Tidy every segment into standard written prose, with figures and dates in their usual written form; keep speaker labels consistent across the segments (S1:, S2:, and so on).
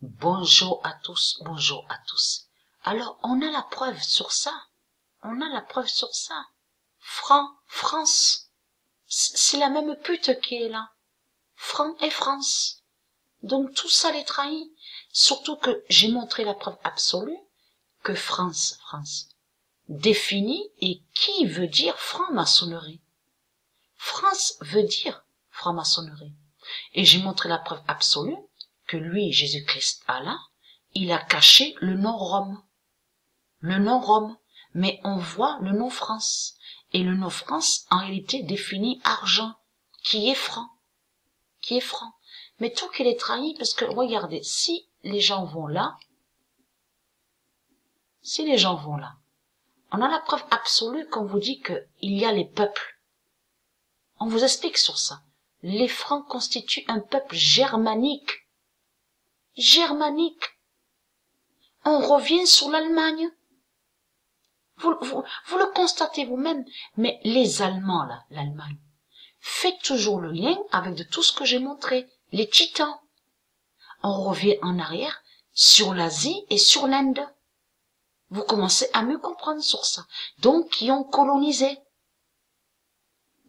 S1: Bonjour à tous, bonjour à tous. Alors, on a la preuve sur ça. On a la preuve sur ça. France. C'est la même pute qui est là. Franc et France. Donc tout ça les trahit. Surtout que j'ai montré la preuve absolue que France définit et qui veut dire franc-maçonnerie. France veut dire franc-maçonnerie. Et j'ai montré la preuve absolue que lui, Jésus-Christ Allah, il a caché le nom Rome. Le nom Rome. Mais on voit le nom France. Et le nom France, en réalité, définit argent, qui est franc. Qui est franc. Mais tout qu'il est trahi, parce que, regardez, si les gens vont là, on a la preuve absolue qu'on vous dit qu'il y a les peuples. On vous explique sur ça. Les Francs constituent un peuple germanique. On revient sur l'Allemagne. Vous le constatez vous-même. Mais les Allemands, là, l'Allemagne, faites toujours le lien avec de tout ce que j'ai montré. Les Titans. On revient en arrière sur l'Asie et sur l'Inde. Vous commencez à mieux comprendre sur ça. Donc, qui ont colonisé.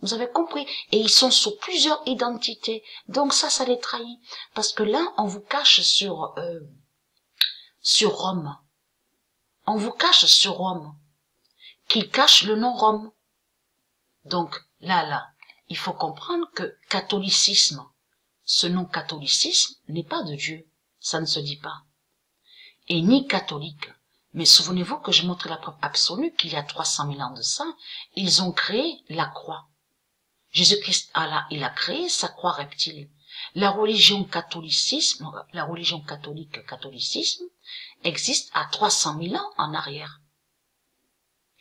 S1: Vous avez compris? Et ils sont sous plusieurs identités. Donc ça les trahit. Parce que là, on vous cache sur Rome. On vous cache sur Rome. Qui cache le nom Rome. Donc, là, il faut comprendre que catholicisme, ce nom catholicisme n'est pas de Dieu. Ça ne se dit pas. Et ni catholique. Mais souvenez-vous que j'ai montré la preuve absolue qu'il y a 300 000 ans de ça, ils ont créé la croix. Jésus-Christ Allah, il a créé sa croix reptile. La religion catholicisme existe à 300 000 ans en arrière.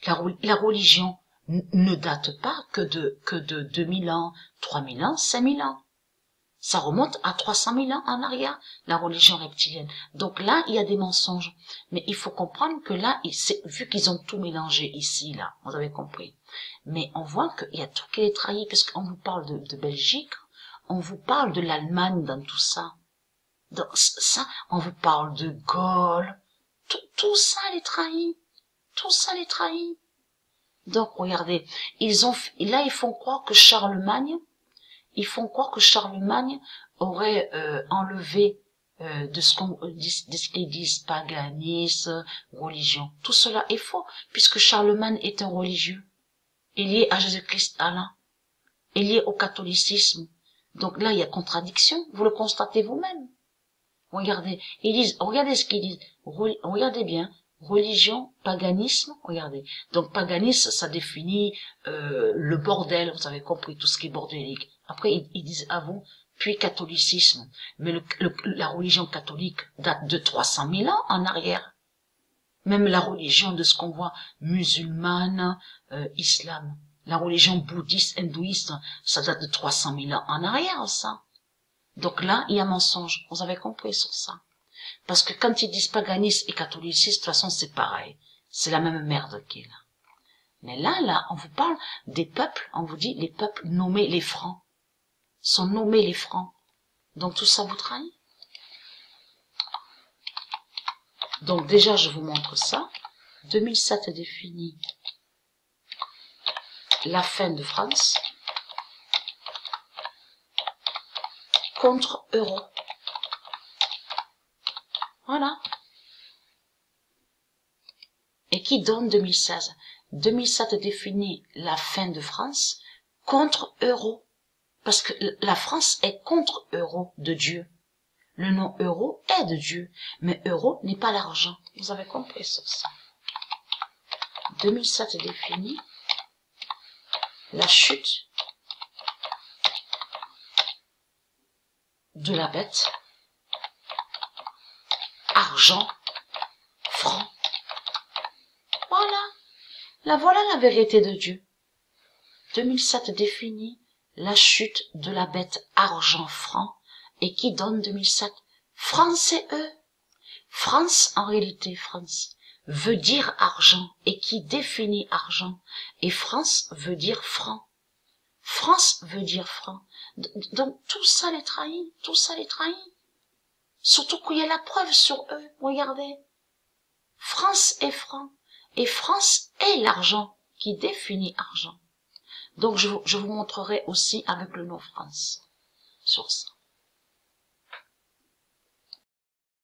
S1: La religion ne date pas que de 2000 ans, 3000 ans, 5000 ans. Ça remonte à 300 000 ans en arrière, la religion reptilienne. Donc là, il y a des mensonges. Mais il faut comprendre que là, vu qu'ils ont tout mélangé ici, là, vous avez compris. Mais on voit qu'il y a tout qui est trahi, parce qu'on vous parle de Belgique, on vous parle de l'Allemagne dans tout ça. Dans ça, on vous parle de Gaulle. Tout ça les trahit. Tout ça les trahit. Donc, regardez, là, ils font croire que Charlemagne aurait enlevé de ce qu'ils disent paganisme, religion. Tout cela est faux, puisque Charlemagne est un religieux, est lié à Jésus-Christ Allah, est lié au catholicisme. Donc là, il y a contradiction, vous le constatez vous-même. Regardez ce qu'ils disent, regardez bien, religion, paganisme, regardez. Donc paganisme, ça définit le bordel, vous avez compris, tout ce qui est bordélique. Après, ils disent avant, puis catholicisme. Mais la religion catholique date de 300 000 ans en arrière. Même la religion de ce qu'on voit, musulmane, islam. La religion bouddhiste, hindouiste, ça date de 300 000 ans en arrière, ça. Donc là, il y a mensonge. Vous avez compris sur ça. Parce que quand ils disent paganisme et catholicisme, de toute façon, c'est pareil. C'est la même merde qui est là. Mais là, on vous parle des peuples, on vous dit les peuples nommés les Francs. Sont nommés les Francs. Donc tout ça vous trahit. Donc déjà, je vous montre ça. 2007 définit la fin de France contre euro. Voilà. Et qui donne 2016? 2007 définit la fin de France contre euro. Parce que la France est contre euro de Dieu. Le nom euro est de Dieu. Mais euro n'est pas l'argent. Vous avez compris sur ça. 2007 définit la chute de la bête. Argent, franc. Voilà la vérité de Dieu. 2007 définit la chute de la bête argent franc. Et qui donne 2007? France et eux. France, en réalité, France, veut dire argent. Et qui définit argent? Et France veut dire franc. France veut dire franc. Donc tout ça les trahit. Surtout qu'il y a la preuve sur eux. Regardez. France est franc. Et France est l'argent qui définit argent. Donc je vous montrerai aussi avec le nom France sur ça.